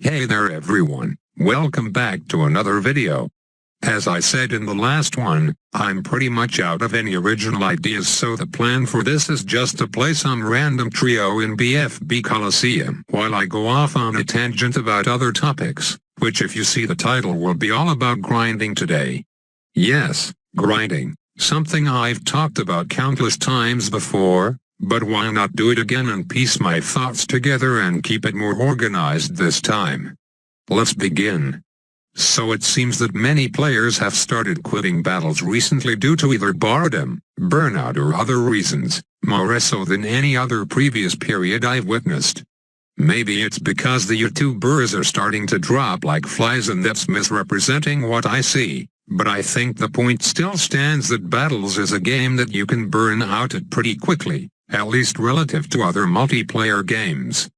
Hey there everyone, welcome back to another video. As I said in the last one, I'm pretty much out of any original ideas, so the plan for this is just to play some random trio in BFB Coliseum while I go off on a tangent about other topics, which if you see the title will be all about grinding today. Yes, grinding, something I've talked about countless times before, but why not do it again and piece my thoughts together and keep it more organized this time? Let's begin. So it seems that many players have started quitting battles recently due to either boredom, burnout or other reasons, more so than any other previous period I've witnessed. Maybe it's because the YouTubers are starting to drop like flies and that's misrepresenting what I see, but I think the point still stands that battles is a game that you can burn out at pretty quickly, at least relative to other multiplayer games.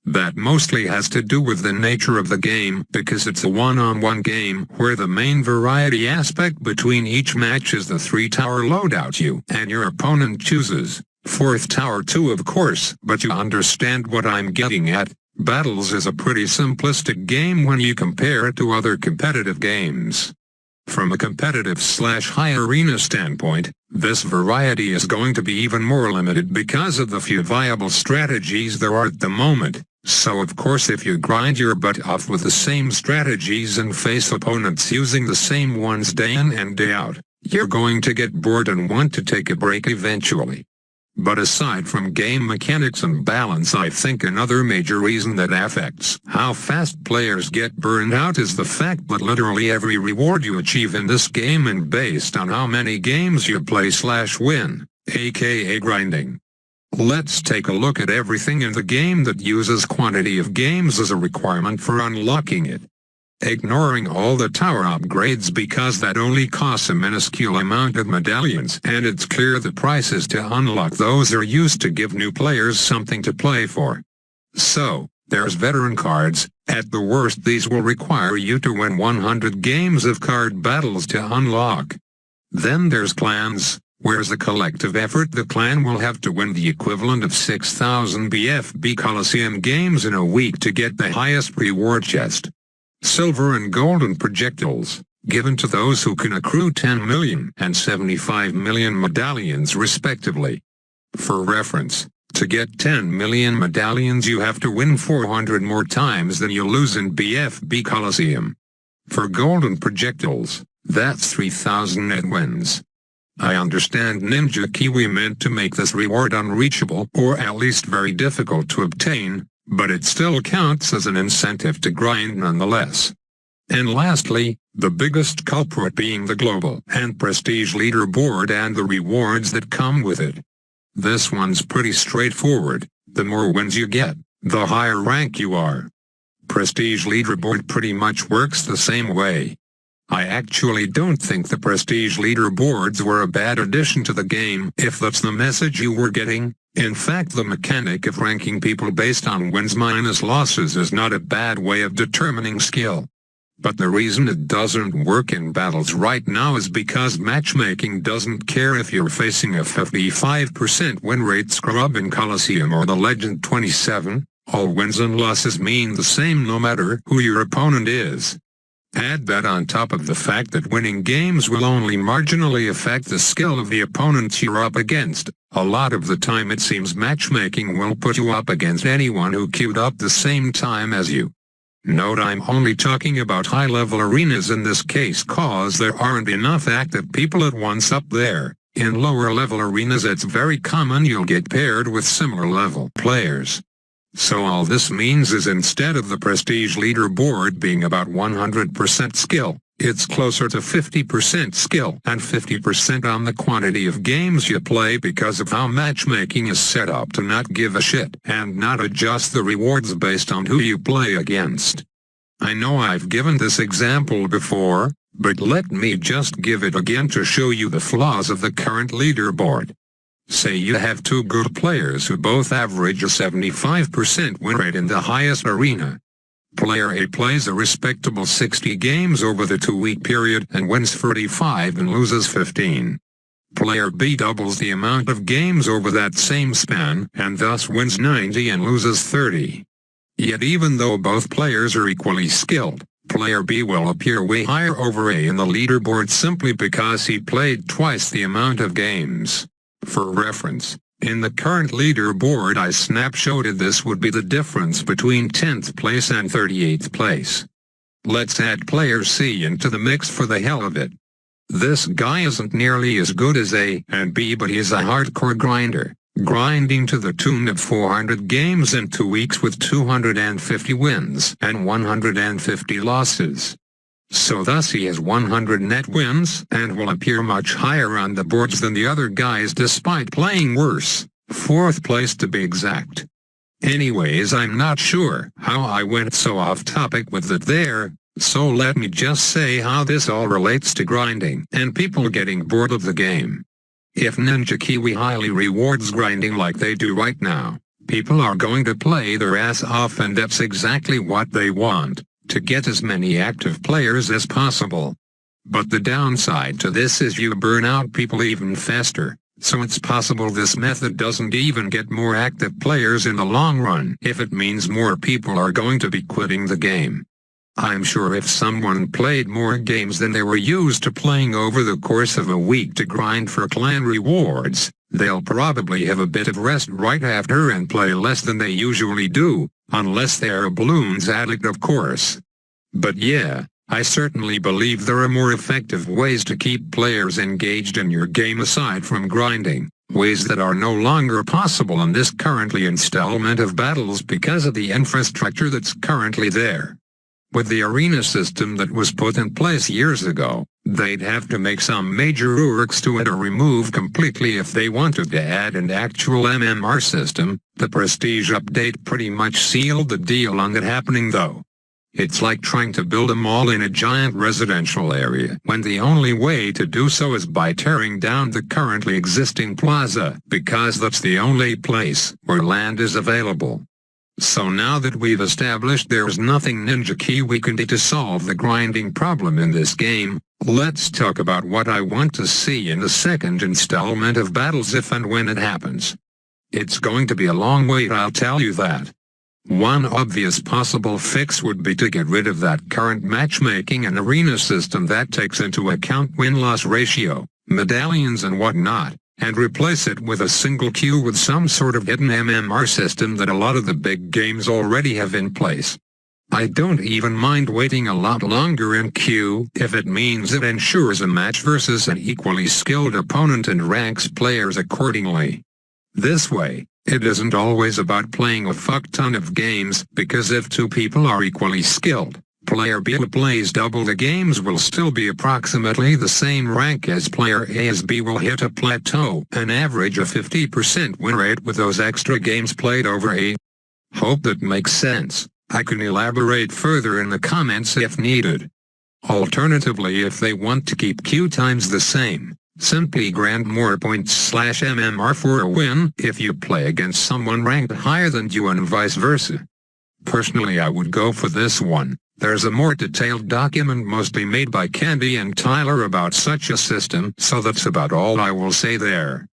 That mostly has to do with the nature of the game, because it's a one-on-one game where the main variety aspect between each match is the 3-tower loadout you and your opponent chooses. 4th tower too, of course, but you understand what I'm getting at. Battles is a pretty simplistic game when you compare it to other competitive games. From a competitive/high arena standpoint, this variety is going to be even more limited because of the few viable strategies there are at the moment. So of course if you grind your butt off with the same strategies and face opponents using the same ones day in and day out, you're going to get bored and want to take a break eventually. But aside from game mechanics and balance, I think another major reason that affects how fast players get burned out is the fact that literally every reward you achieve in this game is based on how many games you play/win, aka grinding. Let's take a look at everything in the game that uses quantity of games as a requirement for unlocking it. Ignoring all the tower upgrades because that only costs a minuscule amount of medallions, and it's clear the prices to unlock those are used to give new players something to play for. So, there's veteran cards. At the worst these will require you to win 100 games of card battles to unlock. Then there's clans, where as a collective effort the clan will have to win the equivalent of 6,000 BFB Coliseum games in a week to get the highest reward chest. Silver and golden projectiles, given to those who can accrue 10 million and 75 million medallions respectively. For reference, to get 10 million medallions you have to win 400 more times than you lose in BFB Coliseum. For golden projectiles, that's 3,000 net wins. I understand Ninja Kiwi meant to make this reward unreachable or at least very difficult to obtain, but it still counts as an incentive to grind nonetheless. And lastly, the biggest culprit being the global and prestige leaderboard and the rewards that come with it. This one's pretty straightforward. The more wins you get, the higher rank you are. Prestige leaderboard pretty much works the same way. I actually don't think the prestige leaderboards were a bad addition to the game if that's the message you were getting. In fact, the mechanic of ranking people based on wins minus losses is not a bad way of determining skill. But the reason it doesn't work in battles right now is because matchmaking doesn't care if you're facing a 55% win rate scrub in Coliseum or the Legend 27, all wins and losses mean the same no matter who your opponent is. Add that on top of the fact that winning games will only marginally affect the skill of the opponents you're up against. A lot of the time it seems matchmaking will put you up against anyone who queued up the same time as you. Note I'm only talking about high-level arenas in this case cause there aren't enough active people at once up there. In lower-level arenas it's very common you'll get paired with similar-level players. So all this means is instead of the prestige leaderboard being about 100% skill, it's closer to 50% skill and 50% on the quantity of games you play because of how matchmaking is set up to not give a shit and not adjust the rewards based on who you play against. I know I've given this example before, but let me just give it again to show you the flaws of the current leaderboard. Say you have two good players who both average a 75% win rate in the highest arena. Player A plays a respectable 60 games over the 2-week period and wins 45 and loses 15. Player B doubles the amount of games over that same span and thus wins 90 and loses 30. Yet even though both players are equally skilled, player B will appear way higher over A in the leaderboard simply because he played twice the amount of games. For reference, in the current leaderboard I snapshotted this would be the difference between 10th place and 38th place. Let's add player C into the mix for the hell of it. This guy isn't nearly as good as A and B, but he's a hardcore grinder, grinding to the tune of 400 games in 2 weeks with 250 wins and 150 losses. So thus he has 100 net wins and will appear much higher on the boards than the other guys despite playing worse, 4th place to be exact. Anyways, I'm not sure how I went so off topic with it there, so let me just say how this all relates to grinding and people getting bored of the game. If Ninja Kiwi highly rewards grinding like they do right now, people are going to play their ass off, and that's exactly what they want, to get as many active players as possible. But the downside to this is you burn out people even faster, so it's possible this method doesn't even get more active players in the long run if it means more people are going to be quitting the game. I'm sure if someone played more games than they were used to playing over the course of a week to grind for clan rewards, they'll probably have a bit of rest right after and play less than they usually do, unless they're a balloons addict of course. But yeah, I certainly believe there are more effective ways to keep players engaged in your game aside from grinding, ways that are no longer possible in this currently installment of battles because of the infrastructure that's currently there. With the arena system that was put in place years ago, they'd have to make some major reworks to it or remove completely if they wanted to add an actual MMR system. The Prestige update pretty much sealed the deal on that happening though. It's like trying to build a mall in a giant residential area when the only way to do so is by tearing down the currently existing plaza, because that's the only place where land is available. So now that we've established there's nothing Ninja Kiwi can do to solve the grinding problem in this game, let's talk about what I want to see in the second installment of battles if and when it happens. It's going to be a long wait, I'll tell you that. One obvious possible fix would be to get rid of that current matchmaking and arena system that takes into account win-loss ratio, medallions and whatnot, and replace it with a single queue with some sort of hidden MMR system that a lot of the big games already have in place. I don't even mind waiting a lot longer in queue if it means it ensures a match versus an equally skilled opponent and ranks players accordingly. This way, it isn't always about playing a fuck ton of games, because if two people are equally skilled, player B who plays double the games will still be approximately the same rank as player A, as B will hit a plateau, an average of 50% win rate with those extra games played over A. Hope that makes sense. I can elaborate further in the comments if needed. Alternatively, if they want to keep queue times the same, simply grant more points/MMR for a win if you play against someone ranked higher than you and vice versa. Personally, I would go for this one. There's a more detailed document mostly made by Candy and Tyler about such a system, so that's about all I will say there.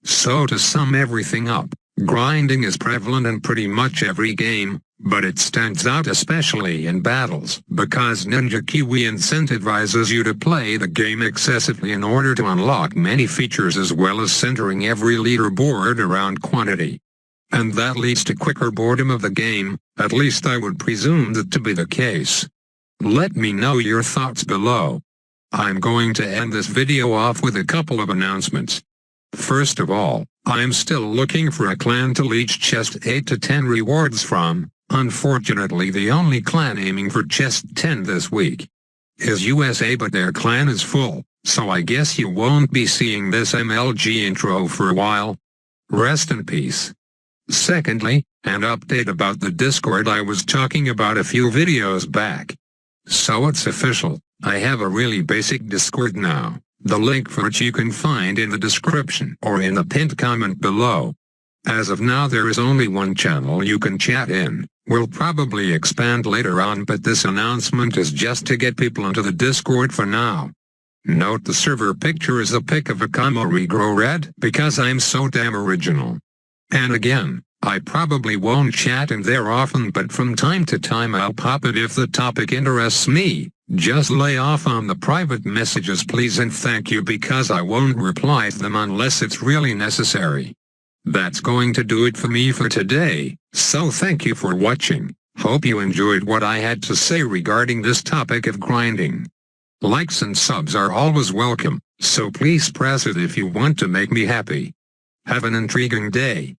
So to sum everything up, grinding is prevalent in pretty much every game, but it stands out especially in battles because Ninja Kiwi incentivizes you to play the game excessively in order to unlock many features, as well as centering every leaderboard around quantity. And that leads to quicker boredom of the game, at least I would presume that to be the case. Let me know your thoughts below. I'm going to end this video off with a couple of announcements. First of all, I'm still looking for a clan to leech chest 8 to 10 rewards from. Unfortunately, the only clan aiming for chest 10 this week is USA, but their clan is full, so I guess you won't be seeing this MLG intro for a while. Rest in peace. Secondly, an update about the Discord I was talking about a few videos back. So it's official, I have a really basic Discord now, the link for which you can find in the description or in the pinned comment below. As of now there is only one channel you can chat in. We'll probably expand later on, but this announcement is just to get people into the Discord for now. Note the server picture is a pic of a Kamo Regrow Red because I'm so damn original. And again, I probably won't chat in there often, but from time to time I'll pop it if the topic interests me. Just lay off on the private messages please and thank you, because I won't reply to them unless it's really necessary. That's going to do it for me for today, so thank you for watching. Hope you enjoyed what I had to say regarding this topic of grinding. Likes and subs are always welcome, so please press it if you want to make me happy. Have an intriguing day.